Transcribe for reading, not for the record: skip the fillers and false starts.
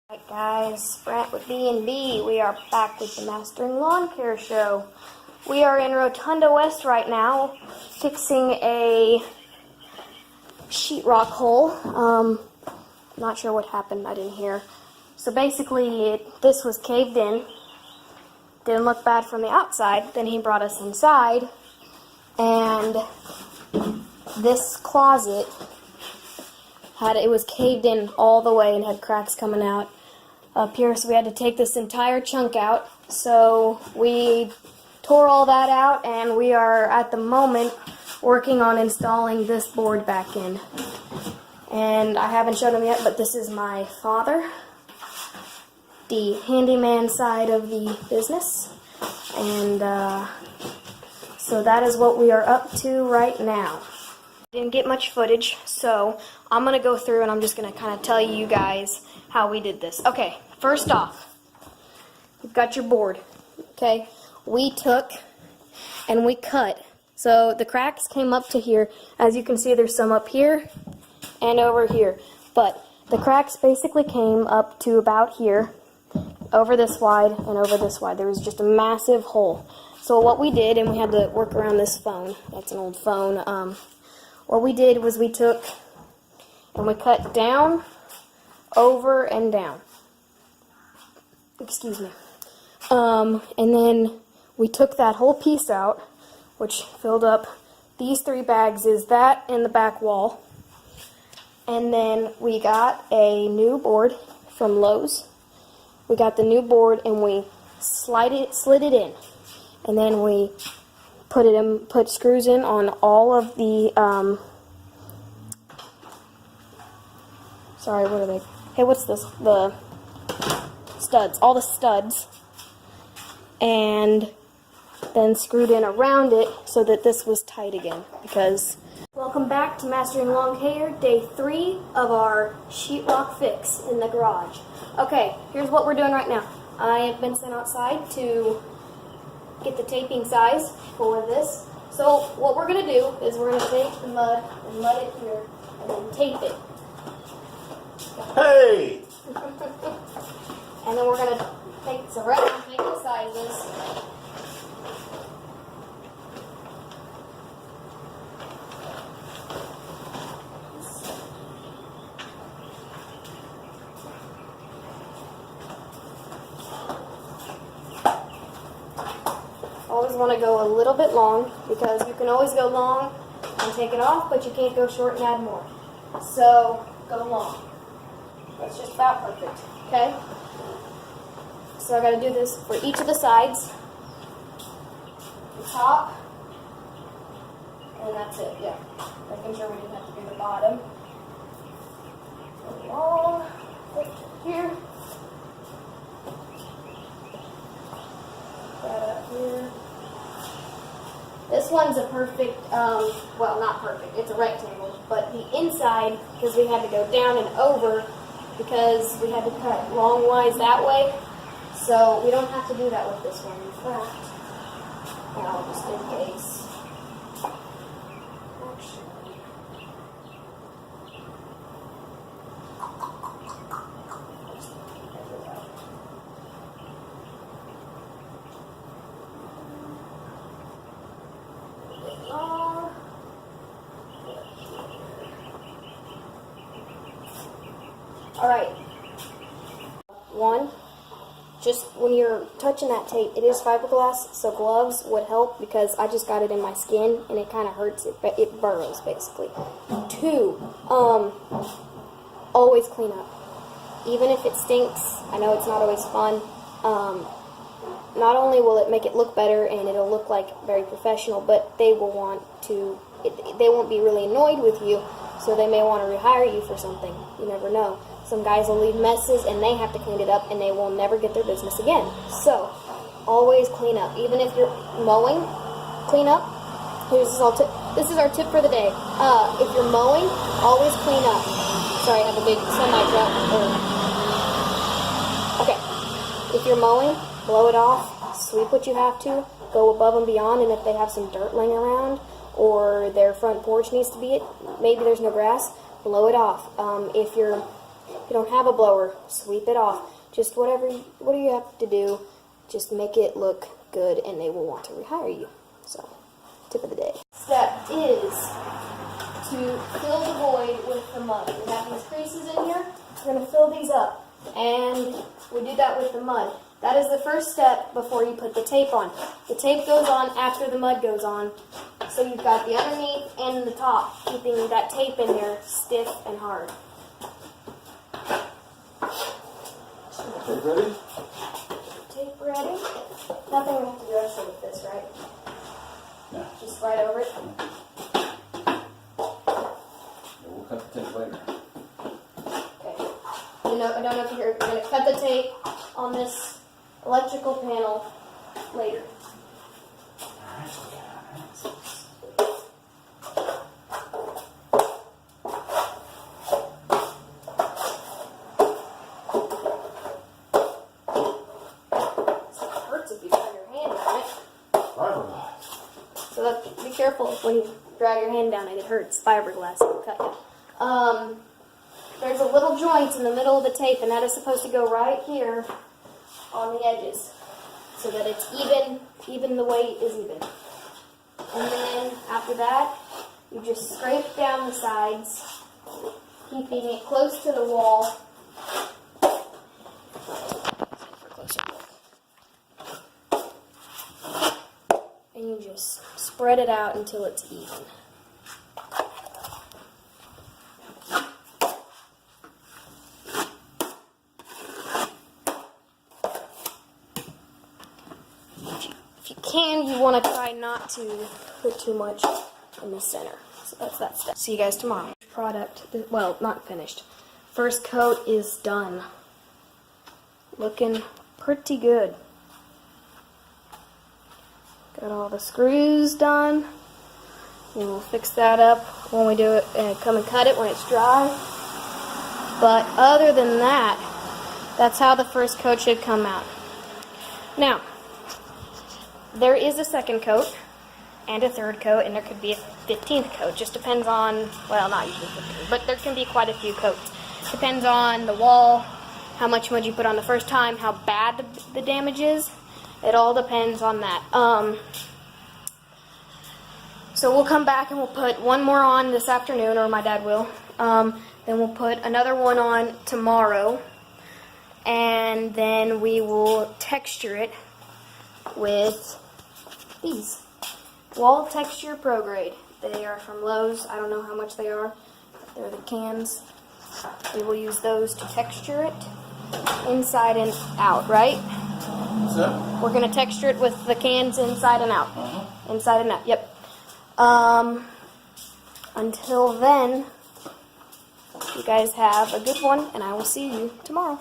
Alright guys, Brent with B&B. We are back with the Mastering Lawn Care Show. We are in Rotunda West right now, fixing a sheetrock hole. Not sure what happened, I didn't hear. So basically, this was caved in. Didn't look bad from the outside. Then he brought us inside, and this closet it was caved in all the way and had cracks coming out up here, so we had to take this entire chunk out. So we tore all that out, and we are at the moment working on installing this board back in. And I haven't shown him yet, but this is my father, the handyman side of the business, and so that is what we are up to right now. Didn't get much footage, so I'm going to go through and I'm just going to kind of tell you guys how we did this. Okay, first off, you've got your board. Okay, we took and we cut. So the cracks came up to here. As you can see, there's some up here and over here. But the cracks basically came up to about here, over this wide and over this wide. There was just a massive hole. So what we did, and we had to work around this phone. That's an old phone. What we did was we took and we cut down, over, and down. Excuse me. And then we took that whole piece out, which filled up these 3 bags, is that and the back wall. And then we got a new board from Lowe's. We got the new board and we slid it in. And then we put screws in on all of the, sorry, what are they? Hey, what's this? The studs, all the studs. And then screwed in around it so that this was tight again. Because, welcome back to Mastering Lawn Care, day 3 of our sheetrock fix in the garage. Okay, here's what we're doing right now. I have been sent outside to get the taping size for this. So what we're going to do is we're going to take the mud and let it here and then tape it. Hey! And then we're going to take, so right now, take the sizes. Always want to go a little bit long, because you can always go long and take it off, but you can't go short and add more. So go long. That's just about perfect. Okay? So I got to do this for each of the sides, the top, and that's it. Yeah, making sure we didn't have to do the bottom. Go long, here. That up here. This one's a perfect, well, not perfect, it's a rectangle, but the inside, because we had to go down and over, because we had to cut long wise that way, so we don't have to do that with this one. In fact, now just in case. Alright, one, just when you're touching that tape, it is fiberglass, so gloves would help, because I just got it in my skin and it kind of hurts, it burrows basically. 2, always clean up. Even if it stinks, I know it's not always fun, not only will it make it look better and it'll look like very professional, but they will want to, they won't be really annoyed with you, so they may want to rehire you for something. You never know. Some guys will leave messes and they have to clean it up and they will never get their business again. So, always clean up. Even if you're mowing, clean up. This is our tip for the day. If you're mowing, always clean up. Sorry, I have a big semi-truck. Okay. If you're mowing, blow it off. Sweep what you have to. Go above and beyond, and if they have some dirt laying around, or their front porch needs to be maybe there's no grass, blow it off. If you're If you don't have a blower, sweep it off. Just what do you have to do? Just make it look good, and they will want to rehire you. So, tip of the day. Step is to fill the void with the mud. We have these creases in here. We're going to fill these up, and we do that with the mud. That is the first step before you put the tape on. The tape goes on after the mud goes on. So you've got the underneath and the top, keeping that tape in there stiff and hard. Tape ready? Tape ready? Nothing we have to do extra with this, right? No. Just right over it? We'll cut the tape later. Okay. I don't know if you're going to cut the tape on this electrical panel later. So be careful when you drag your hand down it. It hurts. Fiberglass will cut you. There's a little joint in the middle of the tape, and that is supposed to go right here on the edges, so that it's even the weight is even. And then after that, you just scrape down the sides, keeping it close to the wall. And you just spread it out until it's even. If you can, you want to try not to put too much in the center. So that's that step. See you guys tomorrow. Product, well, not finished. First coat is done. Looking pretty good. Got all the screws done. And we'll fix that up when we do it and come and cut it when it's dry. But other than that, that's how the first coat should come out. Now, there is a second coat and a third coat, and there could be a 15th coat. Just depends on, well, not usually 15, but there can be quite a few coats. Depends on the wall, how much mud you put on the first time, how bad the damage is. It all depends on that. So we'll come back and we'll put one more on this afternoon, or my dad will. Then we'll put another one on tomorrow, and then we will texture it with these Wall Texture Pro Grade. They are from Lowe's. I don't know how much they are. They're the cans. We will use those to texture it inside and out, right? What's that? We're going to texture it with the cans inside and out. Inside and out, yep. Until then, you guys have a good one, and I will see you tomorrow.